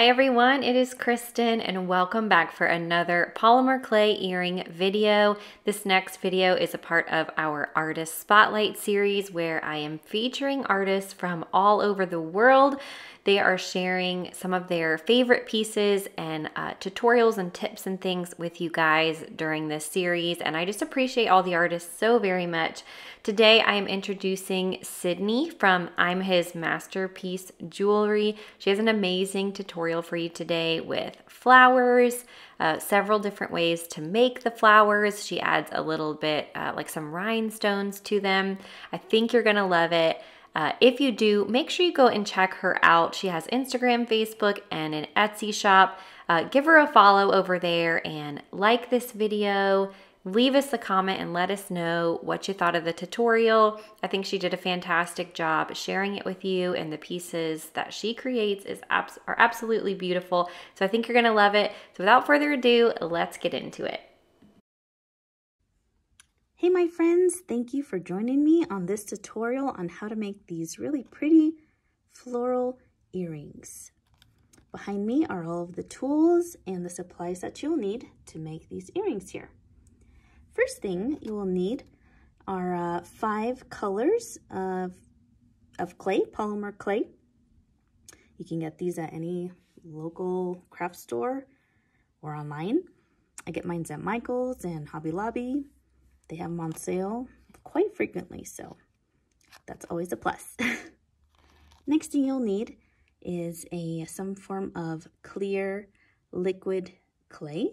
Hi everyone, it is Kristen and welcome back for another polymer clay earring video. This next video is a part of our Artist Spotlight series where I am featuring artists from all over the world. They are sharing some of their favorite pieces and tutorials and tips and things with you guys during this series, and I just appreciate all the artists so very much. Today I am introducing Sydney from I'm His Masterpiece Jewelry. She has an amazing tutorial for you today with flowers, several different ways to make the flowers. She adds a little bit like some rhinestones to them. I think you're gonna love it. If you do, make sure you go and check her out. She has Instagram, Facebook, and an Etsy shop. Give her a follow over there and like this video. Leave us a comment and let us know what you thought of the tutorial. I think she did a fantastic job sharing it with you, and the pieces that she creates are absolutely beautiful. So I think you're gonna love it. So without further ado, let's get into it. Hey my friends, thank you for joining me on this tutorial on how to make these really pretty floral earrings. Behind me are all of the tools and the supplies that you'll need to make these earrings here. First thing you will need are 5 colors of clay, polymer clay. You can get these at any local craft store or online. I get mine at Michael's and Hobby Lobby. They have them on sale quite frequently, so that's always a plus. Next thing you'll need is some form of clear liquid clay,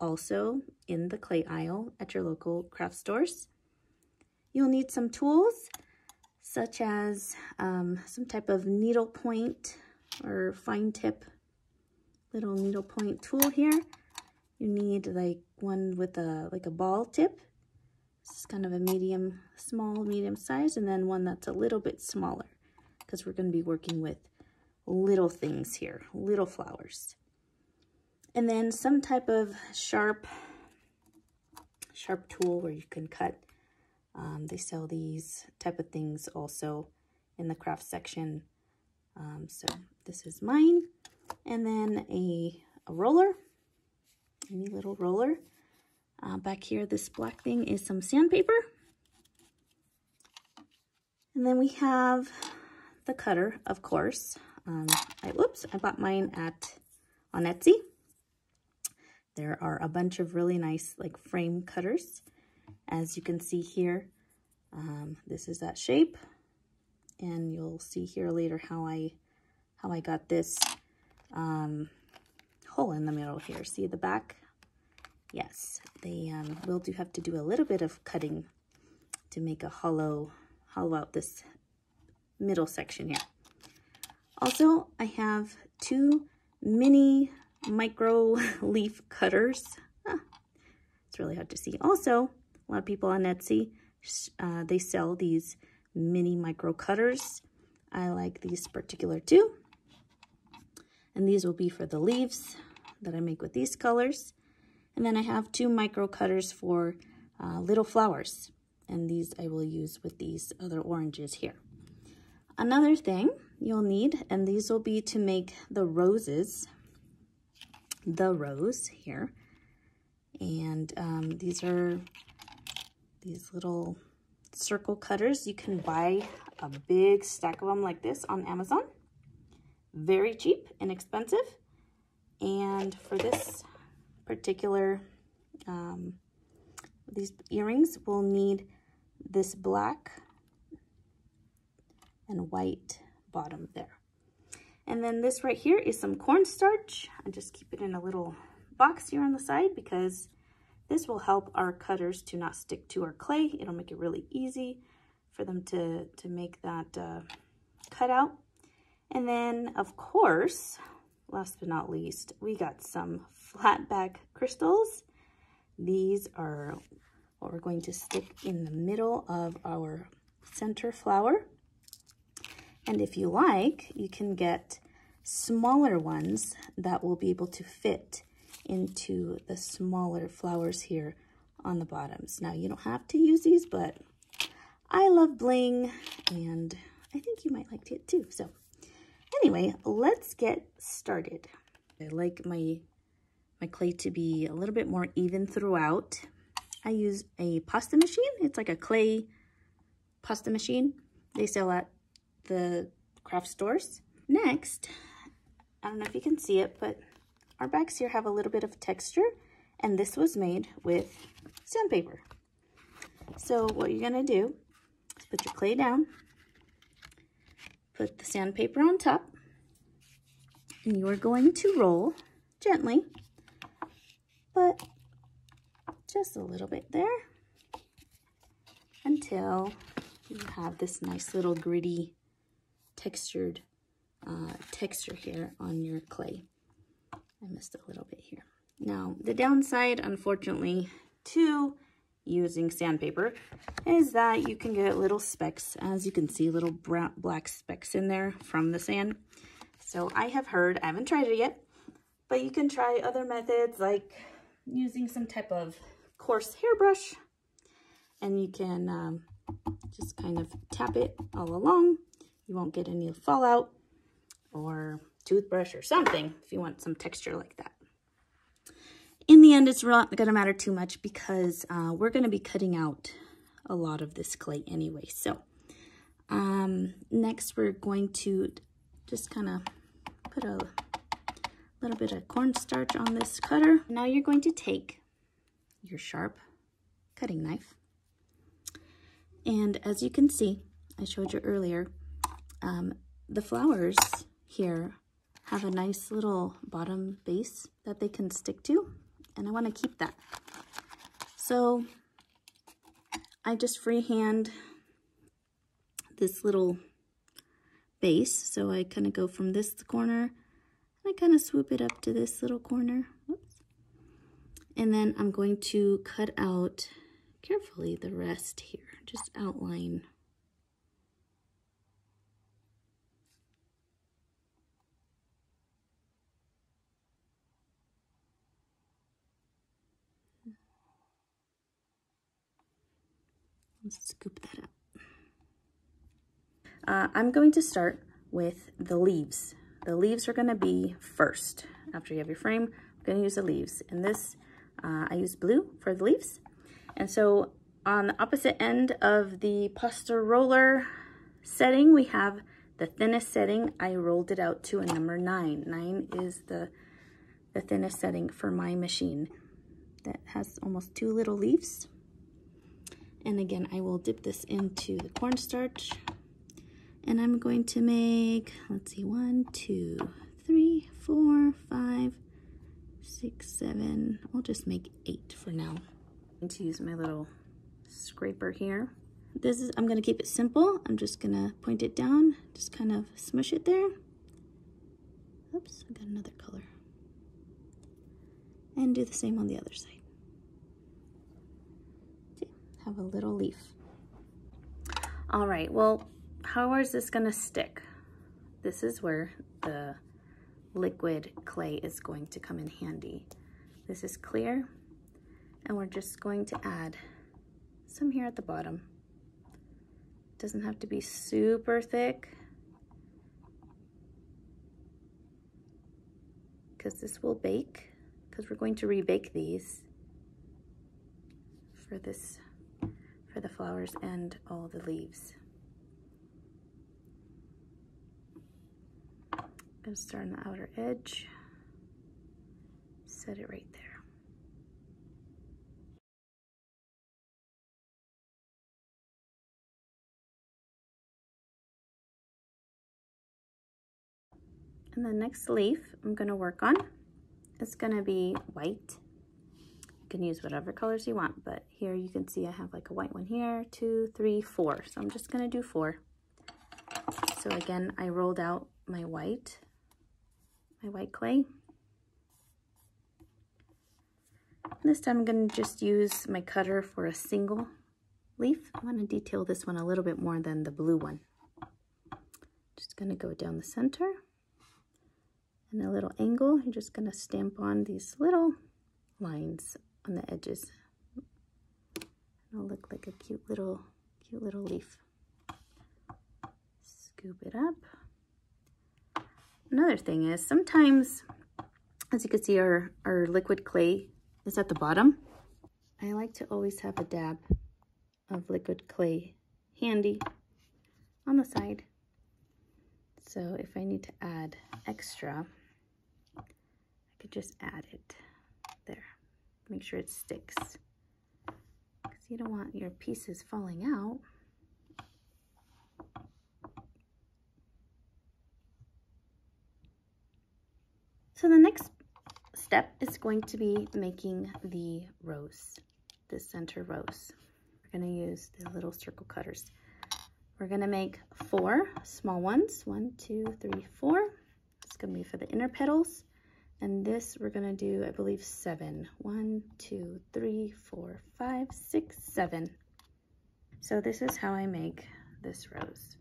also in the clay aisle at your local craft stores. You'll need some tools such as some type of needle point or fine tip little needle point tool here. You need like one with a ball tip. This is kind of a small, medium size, and then one that's a little bit smaller because we're going to be working with little things here, little flowers. And then some type of sharp tool where you can cut. They sell these type of things also in the craft section. So this is mine. And then a roller, any little roller. Back here, this black thing is some sandpaper. And then we have the cutter, of course. I bought mine on Etsy. There are a bunch of really nice like frame cutters. As you can see here, this is that shape. And you'll see here later how I got this hole in the middle here. See the back? Yes, they will have to do a little bit of cutting to make a hollow out this middle section here. Also, I have 2 mini micro leaf cutters. It's really hard to see. Also, a lot of people on Etsy, they sell these mini micro cutters. I like these particular 2. And these will be for the leaves that I make with these colors. And then I have 2 micro cutters for little flowers. And these I will use with these other oranges here. Another thing you'll need, and these will be to make the roses, the rose here. And these are these little circle cutters. You can buy a big stack of them like this on Amazon. Very cheap, inexpensive. And for this particular these earrings will need this black and white bottom there. And then this right here is some cornstarch. I just keep it in a little box here on the side because this will help our cutters to not stick to our clay. It'll make it really easy for them to make that cutout. And then of course, last but not least, we got some flat back crystals. These are what we're going to stick in the middle of our center flower. And if you like, you can get smaller ones that will be able to fit into the smaller flowers here on the bottoms. Now, you don't have to use these, but I love bling, and I think you might like it too. So anyway, let's get started. I like my clay to be a little bit more even throughout. I use a pasta machine. It's like a clay pasta machine they sell at the craft stores. Next, I don't know if you can see it, but our backs here have a little bit of texture, and this was made with sandpaper. So what you're gonna do is put your clay down, put the sandpaper on top, and you are going to roll gently, but just a little bit there until you have this nice little gritty textured texture here on your clay. I missed a little bit here. Now, the downside, unfortunately, to using sandpaper is that you can get little specks. As you can see, little brown, black specks in there from the sand. So I have heard, I haven't tried it yet, but you can try other methods like using some type of coarse hairbrush, and you can just kind of tap it all along. You won't get any fallout, or toothbrush or something if you want some texture like that. In the end, it's not going to matter too much because we're going to be cutting out a lot of this clay anyway. So next we're going to just kind of put a little bit of cornstarch on this cutter. Now you're going to take your sharp cutting knife, and as you can see, I showed you earlier, the flowers here have a nice little bottom base that they can stick to, and I want to keep that. So I just freehand this little base. So I kind of go from this corner, and I kind of swoop it up to this little corner. Whoops. And then I'm going to cut out carefully the rest here, just outline. Let's scoop that up. I'm going to start with the leaves. The leaves are going to be first. After you have your frame, I'm going to use the leaves. And this, I use blue for the leaves. And so on the opposite end of the pasta roller setting, we have the thinnest setting. I rolled it out to a number 9. 9 is the thinnest setting for my machine. That has almost 2 little leaves. And again, I will dip this into the cornstarch. And I'm going to make, let's see, 1, 2, 3, 4, 5, 6, 7. I'll just make 8 for now. I'm going to use my little scraper here. I'm going to keep it simple. I'm just going to point it down, just kind of smush it there. Oops, I got another color. And do the same on the other side. Okay, have a little leaf. All right, well, how is this going to stick? This is where the liquid clay is going to come in handy. This is clear, and we're just going to add some here at the bottom. Doesn't have to be super thick, because this will bake, because we're going to rebake these for the flowers and all the leaves. I'm going to start on the outer edge, set it right there. And the next leaf I'm going to work on is going to be white. You can use whatever colors you want, but here you can see I have like a white one here, 2, 3, 4. So I'm just going to do 4. So again, I rolled out my white clay. This time I'm going to just use my cutter for a single leaf. I want to detail this one a little bit more than the blue one. Just going to go down the center. And a little angle, you're just going to stamp on these little lines on the edges. It'll look like a cute little leaf. Scoop it up. Another thing is, sometimes As you can see, our liquid clay is at the bottom. I like to always have a dab of liquid clay handy on the side. So if I need to add extra, I could just add it there. Make sure it sticks, because you don't want your pieces falling out. So the next step is going to be making the rose, the center rose. We're going to use the little circle cutters. We're going to make 4 small ones. 1, 2, 3, 4. It's going to be for the inner petals. And this we're going to do, I believe, 7. 1, 2, 3, 4, 5, 6, 7. So this is how I make this rose.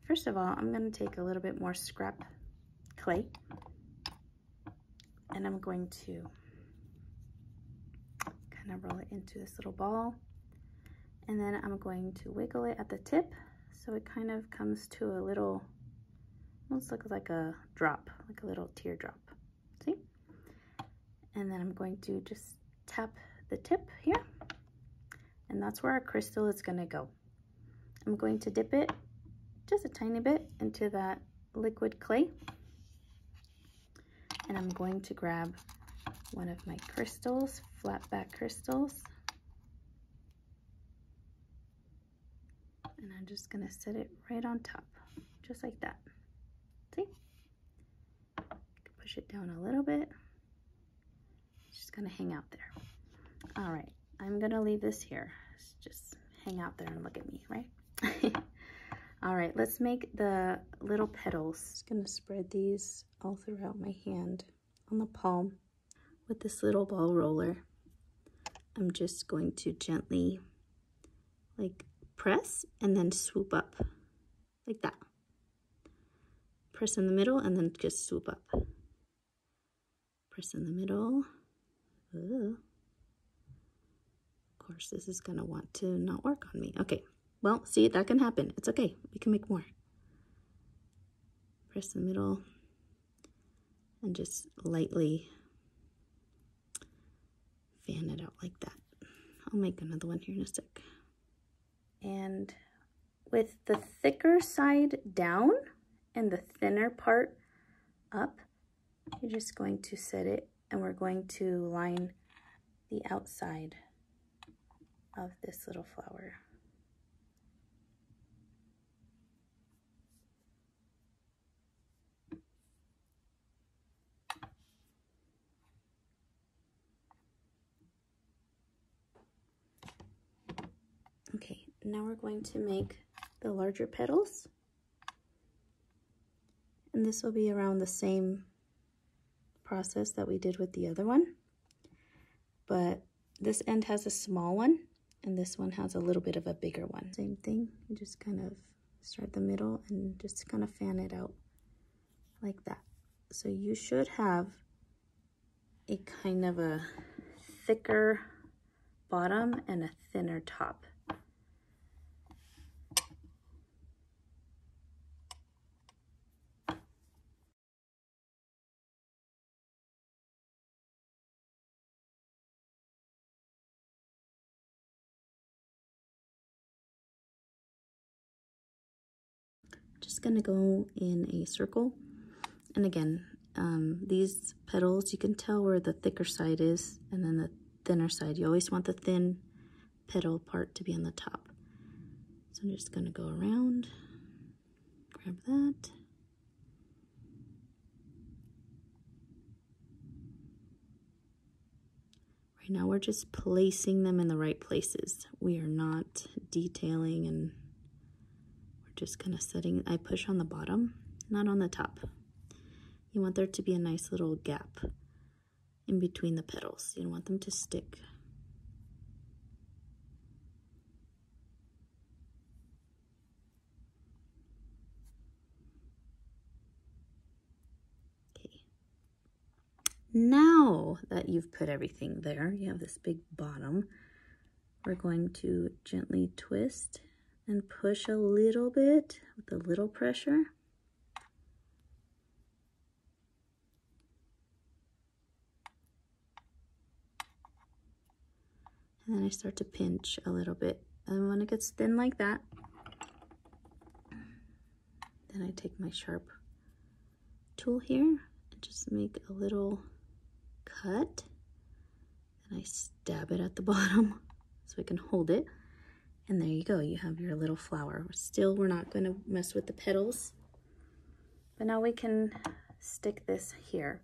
First of all, I'm going to take a little bit more scrap clay, and I'm going to kind of roll it into this little ball, and then I'm going to wiggle it at the tip so it kind of comes to a little, almost looks like a drop, like a little teardrop. See? And then I'm going to just tap the tip here, and that's where our crystal is going to go. I'm going to dip it just a tiny bit into that liquid clay, and I'm going to grab one of my crystals, flat back crystals, and I'm just going to set it right on top, just like that. See? Push it down a little bit. It's just going to hang out there. All right, I'm going to leave this here. Just hang out there and look at me, right? All right, let's make the little petals. Just going to spread these all throughout my hand on the palm with this little ball roller. I'm just going to gently like press and then swoop up like that. Press in the middle and then just swoop up. Press in the middle. Ooh. Of course, this is gonna want to not work on me. Okay, well, see, that can happen. It's okay, we can make more. Press the middle and just lightly fan it out like that. I'll make another one here in a sec. And with the thicker side down and the thinner part up, you're just going to set it, and we're going to line the outside of this little flower. Okay, now we're going to make the larger petals, and this will be around the same process that we did with the other one, but this end has a small one and this one has a little bit of a bigger one. Same thing, you just kind of start the middle and just kind of fan it out like that. So you should have a kind of a thicker bottom and a thinner top. Just gonna go in a circle, and again, these petals, you can tell where the thicker side is and then the thinner side. You always want the thin petal part to be on the top. So I'm just gonna go around, grab that. Right now we're just placing them in the right places. We are not detailing, and we're just kind of setting. I push on the bottom, not on the top. You want there to be a nice little gap in between the petals. You don't want them to stick. Okay. Now that you've put everything there, you have this big bottom, we're going to gently twist and push a little bit with a little pressure. And then I start to pinch a little bit. And when it gets thin like that, then I take my sharp tool here and just make a little cut. And I stab it at the bottom so I can hold it. And there you go, you have your little flower. Still, we're not going to mess with the petals. But now we can stick this here.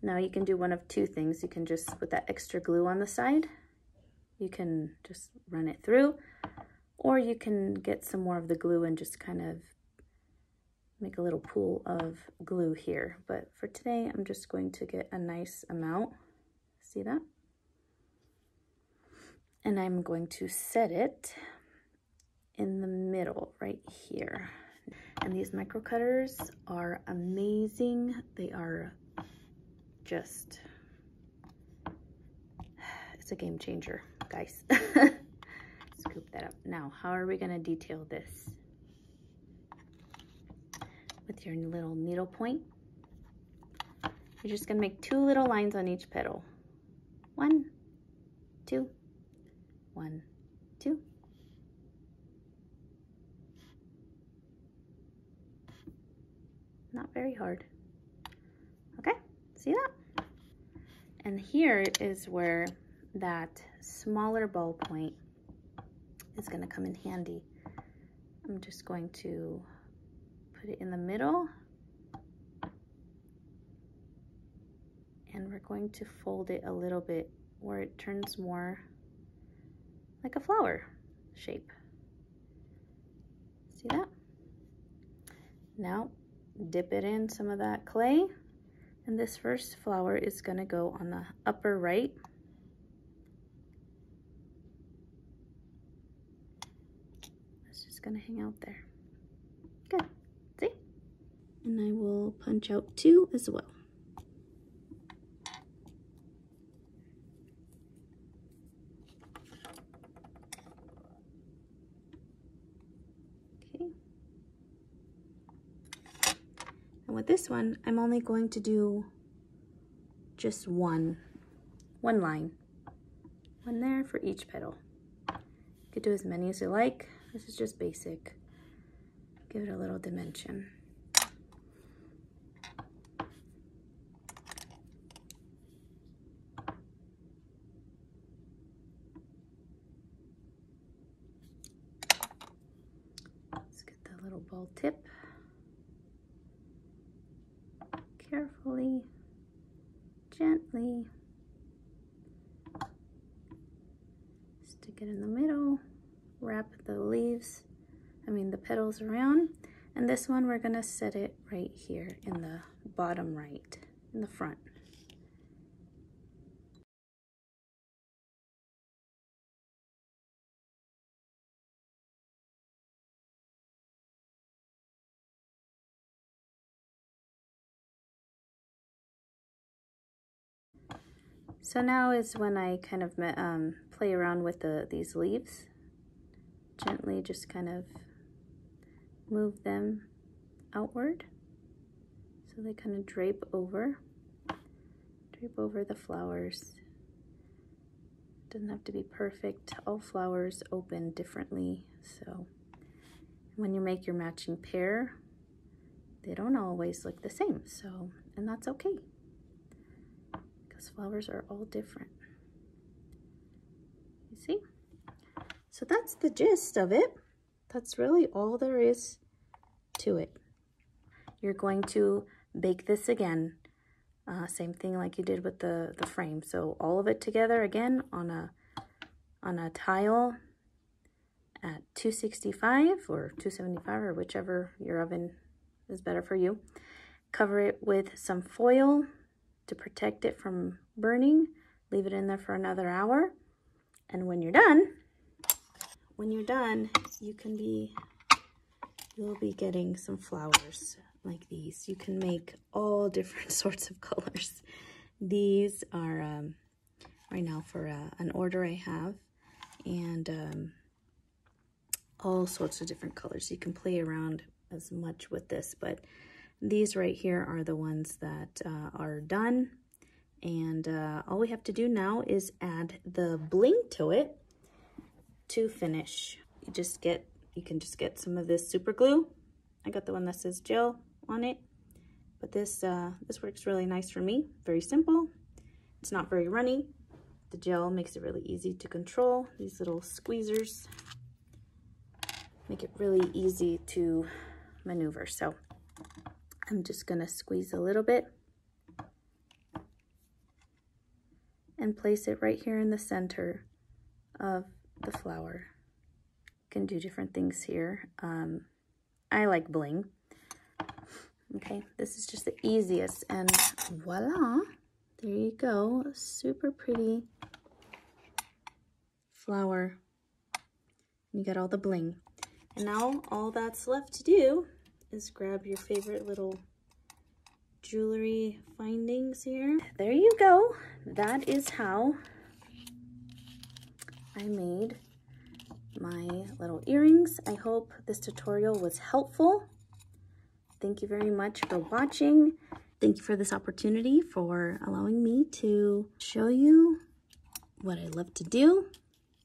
Now you can do one of two things. You can just, with that extra glue on the side, you can just run it through, or you can get some more of the glue and just kind of make a little pool of glue here. But for today, I'm just going to get a nice amount. See that? And I'm going to set it in the middle right here. And these micro cutters are amazing. They are just, it's a game changer, guys. Scoop that up. Now, how are we gonna detail this? With your little needle point, you're just gonna make 2 little lines on each petal. 1, 2, 1, 2. Not very hard. Okay, see that? And here is where that smaller ballpoint is going to come in handy. I'm just going to put it in the middle, and we're going to fold it a little bit where it turns more like a flower shape. See that? Now dip it in some of that clay, and this first flower is going to go on the upper right. It's just going to hang out there. Good. See? And I will punch out 2 as well. With this one, I'm only going to do just one line. One there for each petal. You could do as many as you like. This is just basic. Give it a little dimension. Let's get that little ball tip. Carefully, gently, stick it in the middle, wrap the the petals around, and this one we're gonna set it right here in the bottom right, in the front. So now is when I kind of play around with these leaves. Gently just kind of move them outward so they kind of drape over the flowers. Doesn't have to be perfect. All flowers open differently, so when you make your matching pair, they don't always look the same, so, and that's okay. Flowers are all different. You see? So that's the gist of it. That's really all there is to it. You're going to bake this again. Same thing like you did with the frame. So all of it together again on a tile at 265 or 275 or whichever your oven is better for you. Cover it with some foil to protect it from burning. Leave it in there for another hour. And when you're done, you'll be getting some flowers like these. You can make all different sorts of colors. These are right now for an order I have, and all sorts of different colors. You can play around as much with this, but these right here are the ones that are done, And all we have to do now is add the bling to it to finish. You can just get some of this super glue. I got the one that says gel on it, but this works really nice for me. Very simple. It's not very runny. The gel makes it really easy to control. These little squeezers make it really easy to maneuver. So I'm just gonna squeeze a little bit and place it right here in the center of the flower. You can do different things here. I like bling. Okay, this is just the easiest, and voila, there you go. A super pretty flower. You got all the bling. And now all that's left to do is grab your favorite little jewelry findings here. There you go. That is how I made my little earrings. I hope this tutorial was helpful. Thank you very much for watching. Thank you for this opportunity, for allowing me to show you what I love to do.